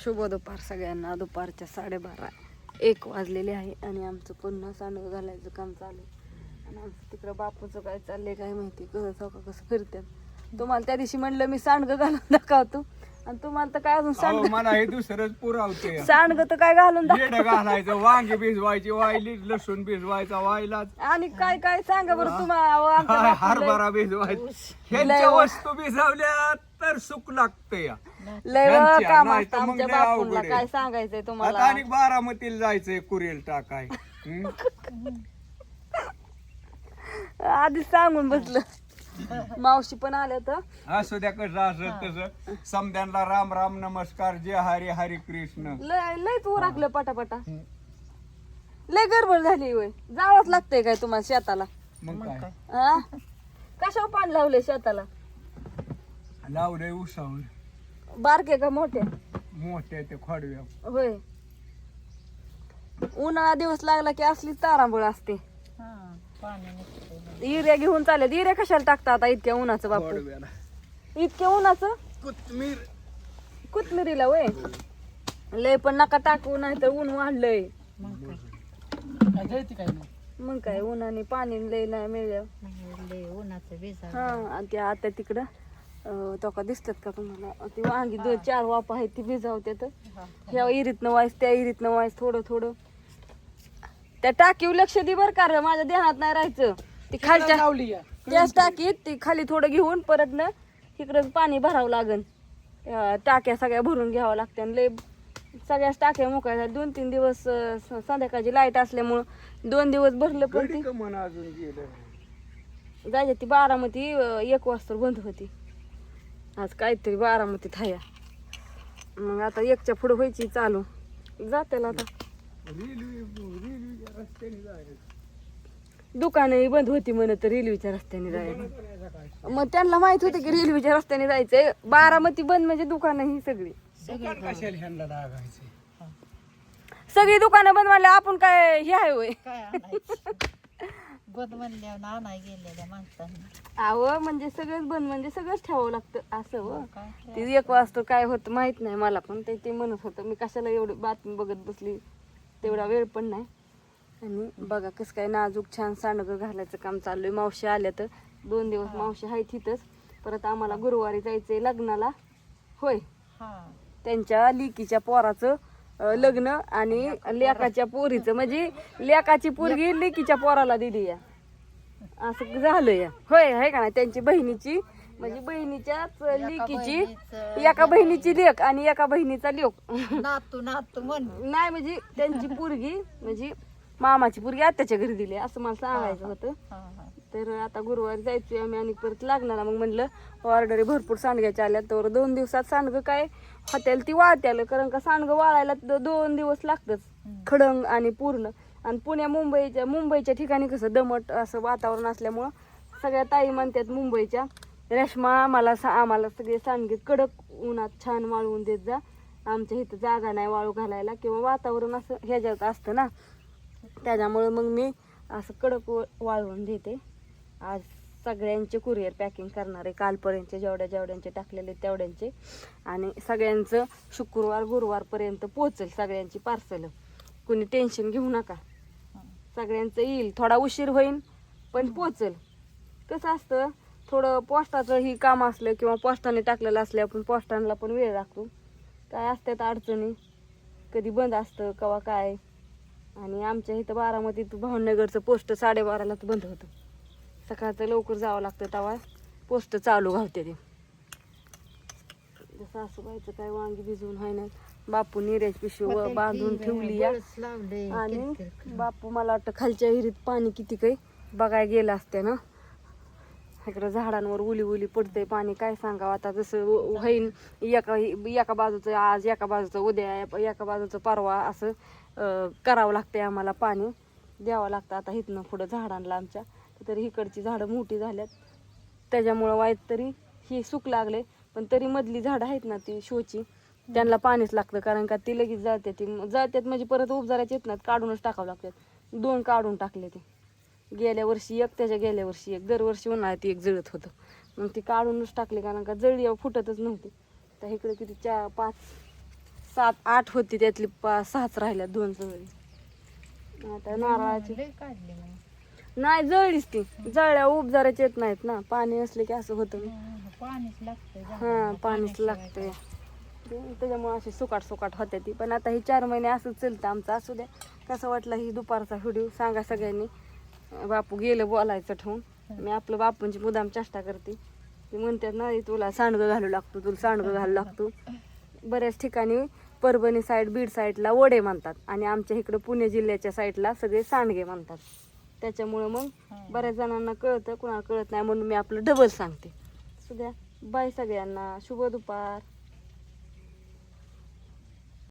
शुभ दुपार सगळ्यांना. दुपारच्या 12:30-1 वाजलेले आहे आणि आमचं पुन्हा सांडगं घालायचं काम चालू आहे. आणि आमचं तिकडं बापूचं काय चाललंय काय माहिती, कसं फिरतात. तुम्हाला त्या दिवशी म्हणलं मी सांडगं घालून दाखवतो आणि तुम्हाला तर काय अजून सांडगं, मला हे दुसरंच पुरावते. सांडगं तर काय घालून येड घालायचं, वांगी भिजवायची वायली, लसूण भिजवायचा वायला, आणि काय काय सांगा बरं तुम्हाला. अहो, आमच्या बापूला हरभरा भिजवायची. ह्यांच्या वस्तू भिजवल्या तर सुख लागते. लय ह्यांच्या, काम नाही असतं तर मग आमच्या लय बापूला. अवघड आहे. काय सांगायचंय आता तुम्हाला. आणि बारामतीला जायचंय कुरेल टाकाय. आधीच सांगून बसलं. मावशी पण आल्या तर असू द्या, कसं असं तसं समद्यांना राम राम नमस्कार, जय हरी हरी कृष्ण. लय लय तू राखलं पटापटा. लय गडबड झाली होय. जावंच लागतंय काय तुम्हाला शेताला? मग काय हा? कशावर पाणी लावले शेताला? लावलंय उसावर, बारके का मोठे? मोठ्या ते खोडव्या. होय. उन्हाळा दिवस लागला की असली तारांबळ असते. युरिया घेऊन चालेल. युरिया कशाला टाकता आता इतक्या उन्हाचं बापू? खोडव्याला इतक्या उन्हाचं कोथमीर. कोथमिरीला वय लय पण नका टाकू, नाही तर ऊन वाढलंय. मग काय उन्हाने पाणी लय नाही मिळलं. हा आणि ते आता तिकडं तो का दिसतात का तुम्हाला? ती वांगी 2-4 वापा आहेत ती भिजावतात. ह्या इरीतनं वाईस त्या इरीतनं वाईस थोडं थोडं. त्या टाकीवर लक्ष दे बर का, माझ्या ध्यानात नाही राहायचं. ती खालच्या त्याच टाकीत ती खाली थोडं घेऊन परत ना तिकडं पाणी भरावं लागन. टाक्या सगळ्या भरून घ्यावं लागत्या. लय सगळ्याच टाक्या मोकळ्या. 2-3 दिवस संध्याकाळची लाईट असल्यामुळं 2 दिवस भरलं पण ती अजून गेलं जायच्या. ती बारामती 1 वाजता बंद होती. आज काहीतरी बारामतीत हाया. मग आता 1च्या पुढं व्हायची चालू. जाते आता. दुकानही बंद होती म्हणत रेल्वेच्या रस्त्याने जायचं. मग त्यांना माहित होतं की रेल्वेच्या रस्त्याने जायचंय. बारामती बंद म्हणजे दुकानं ही सगळी सगळी दुकानं बंद म्हणल्या आपण काय हे आहे होय? बंद म्हणल्यावर आणाय गेलेल्या माणसांनी. अहो म्हणजे सगळंच बंद म्हणजे सगळंच ठेवावं लागतं असं हो. ते 1 वाजता काय होतं माहित नाही मला, पण ते म्हणत होतं. मी कशाला एवढी बातमी बघत बसली, तेवढा वेळ पण नाही. आणि बघा कसं काय नाजूक छान सांडगं घालायचं काम चालू आहे. मावशी आल्या तर 2 दिवस मावशी आहे तिथंच. परत आम्हाला गुरुवारी जायचंय लग्नाला. होय, त्यांच्या लिकीच्या पोराचं लग्न आणि लेकाच्या पोरीचं, म्हणजे लेकाची पोरगी लेकीच्या पोराला दिली या, असं झालं या. होय आहे का नाही? त्यांची बहिणीची म्हणजे बहिणीच्याच लेकीची, एका बहिणीची लेक आणि एका बहिणीचा लेक. नातू नातू म्हण नाही म्हणजे त्यांची पोरगी म्हणजे मामाची पोरगी आत्याच्या घरी दिली असं मला सांगायचं होतं. तर आता गुरुवारी जायचोय आम्ही आणि परत लागणार. मग म्हणलं ऑर्डरी भरपूर सांडग्याच्या आल्या, तर 2 दिवसात सांडगं काय हॉटेल ती वाळत्याला. कारण का सांडगं वाळायला 2 दिवस लागतच, खडंग आणि पूर्ण. आणि मुंबईच्या ठिकाणी कसं दमट असं वातावरण असल्यामुळं सगळ्या ताई म्हणतात मुंबईच्या, रेश्मा आम्हाला सगळे सांडगे कडक उन्हात छान वाळवून देत जा. आमच्या इथं जागा नाही वाळू घालायला किंवा वातावरण असं ह्याच्यात असतं ना, त्याच्यामुळं मग मी असं कडक वाळवून देते. आज सगळ्यांचे कुरिअर पॅकिंग करणार आहे, कालपर्यंतचे जेवढ्यांचे टाकलेले तेवढ्यांचे. आणि सगळ्यांचं शुक्रवार गुरुवारपर्यंत पोचेल सगळ्यांची पार्सल. कुणी टेन्शन घेऊ नका, सगळ्यांचं येईल. थोडा उशीर होईल पण पोचेल. कसं असतं थोडं पोस्टाचं ही काम असलं किंवा पोस्टाने टाकलेलं असलं, आपण पोस्टांना पण वेळ लागतो. काय असतात अडचणी, कधी बंद असतं कवा काय. आणि आमच्या इथं बारामतीत भावनगरचं पोस्ट 12:30लाच बंद होतं. सकाळचं लवकर जावं लागतं, तेव्हा पोस्ट चालू घालते ते. जसं असं व्हायचं काय वांगी भिजवून आहे ना. बापू निऱ्याची पिशवी बांधून ठेवली या. आणि बापू मला वाटतं खालच्या विहिरीत पाणी किती काही बघायला गेलं असते ना. इकडं झाडांवर उली पडतंय पाणी, काय सांगावं आता. जसं होईन एका बाजूचं आज, एका बाजूचं उद्या, एका बाजूचं परवा, असं करावं लागतंय आम्हाला. पाणी द्यावं लागतं आता इथनं पुढं झाडांना आमच्या. तरी इकडची झाडं मोठी झाल्यात त्याच्यामुळं वाईट तरी ही सुक लागले. पण तरी मधली झाडं आहेत ना ती शोची, त्यांना पाणीच लागतं. कारण का ती लगेच जळतात म्हणजे परत उपजारायचे येत नाहीत, काढूनच टाकावं लागतात. 2 काढून टाकले ते. गेल्या वर्षी 1, त्याच्या गेल्या वर्षी 1. दरवर्षी उन्हाळ्यात 1 जळत होतं. मग ती काढूनच टाकली कारण का जळली फुटतच नव्हती. तर इकडे किती 4-5 7-8 होती, त्यातली 6च राहिल्या, 2 जळली. आता नारळाची लय काढली मग. नाही जळलीच ती. जळल्या उपजाराच येत नाहीत ना, पाणी नसले की असं होतं. पाणीच लागतंय हा पाणीच लागतंय, त्याच्यामुळे अशी सुकाट होत्या ती. पण आता ही 4 महिने असंच चलतं आमचं. असू द्या. कसं वाटलं ही दुपारचा व्हिडिओ सांगा सगळ्यांनी. बापू गेलं बोलायचं ठेवून. मी आपलं बापूंची मुदाम चेष्टा करते. ती म्हणतात ना तुला सांडगं घालू लागतो, तुला सांडगं घालू लागतो. बऱ्याच ठिकाणी परभणी साईड, बीड साईडला वडे म्हणतात आणि आमच्या इकडं पुणे जिल्ह्याच्या साईडला सगळे सांडगे म्हणतात. त्याच्यामुळं मग बऱ्याच जणांना कळतं, कुणाला कळत नाही, म्हणून मी आपलं डबल सांगते. सुद्या बाय सगळ्यांना, शुभ दुपार.